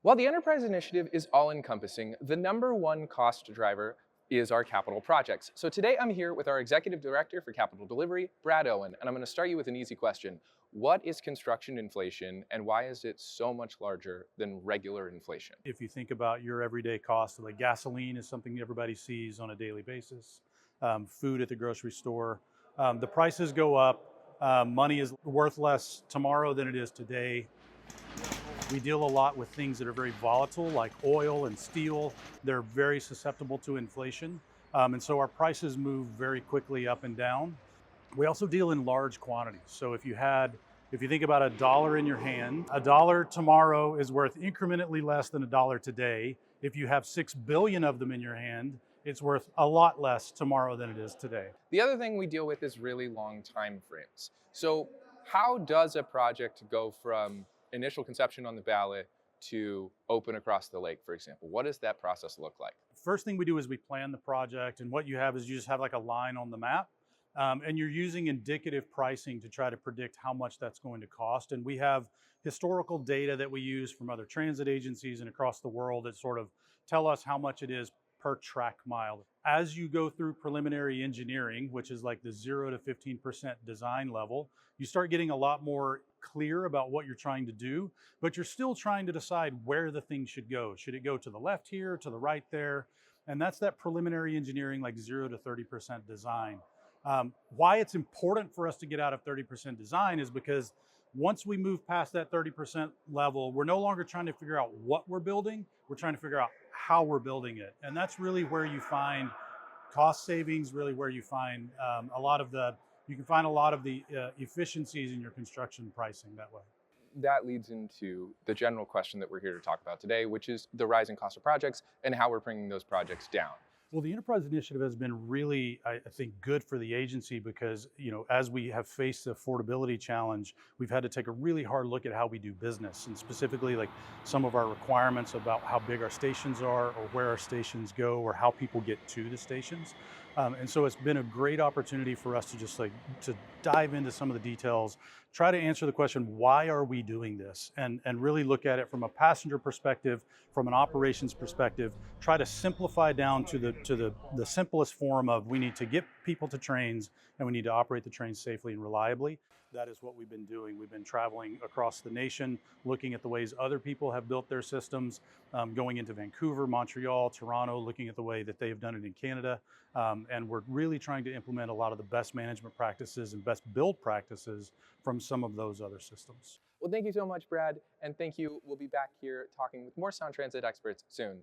While the enterprise initiative is all encompassing, the number one cost driver is our capital projects. So today I'm here with our executive director for capital delivery, Brad Owen, and I'm going to start you with an easy question. What is construction inflation and why is it so much larger than regular inflation? If you think about your everyday costs, like gasoline is something everybody sees on a daily basis, food at the grocery store, the prices go up. Money is worth less tomorrow than it is today. We deal a lot with things that are very volatile, like oil and steel. They're very susceptible to inflation. And so our prices move very quickly up and down. We also deal in large quantities. So if you think about a dollar in your hand, a dollar tomorrow is worth incrementally less than a dollar today. If you have 6 billion of them in your hand, it's worth a lot less tomorrow than it is today. The other thing we deal with is really long time frames. So how does a project go from initial conception on the ballot to open across the lake, for example? What does that process look like? First thing we do is we plan the project, and what you have is you just have like a line on the map. And you're using indicative pricing to try to predict how much that's going to cost. And we have historical data that we use from other transit agencies and across the world that sort of tell us how much it is per track mile. As you go through preliminary engineering, which is like the 0 to 15% design level, you start getting a lot more clear about what you're trying to do, but you're still trying to decide where the thing should go. Should it go to the left here, to the right there? And that's that preliminary engineering, like 0 to 30% design. Why it's important for us to get out of 30% design is because once we move past that 30% level, we're no longer trying to figure out what we're building, we're trying to figure out how we're building it. And that's really where you find cost savings, really where you find you can find a lot of the efficiencies in your construction pricing that way. That leads into the general question that we're here to talk about today, which is the rising cost of projects and how we're bringing those projects down. Well, the enterprise initiative has been really, I think, good for the agency because, as we have faced the affordability challenge, we've had to take a really hard look at how we do business, and specifically like some of our requirements about how big our stations are or where our stations go or how people get to the stations. And so it's been a great opportunity for us to just to dive into some of the details, try to answer the question, why are we doing this? And really look at it from a passenger perspective, from an operations perspective, try to simplify down to the simplest form of we need to get people to trains and we need to operate the trains safely and reliably. That is what we've been doing. We've been traveling across the nation, looking at the ways other people have built their systems, going into Vancouver, Montreal, Toronto, looking at the way that they've done it in Canada. And we're really trying to implement a lot of the best management practices and best build practices from some of those other systems. Well, thank you so much, Brad, and thank you. We'll be back here talking with more Sound Transit experts soon.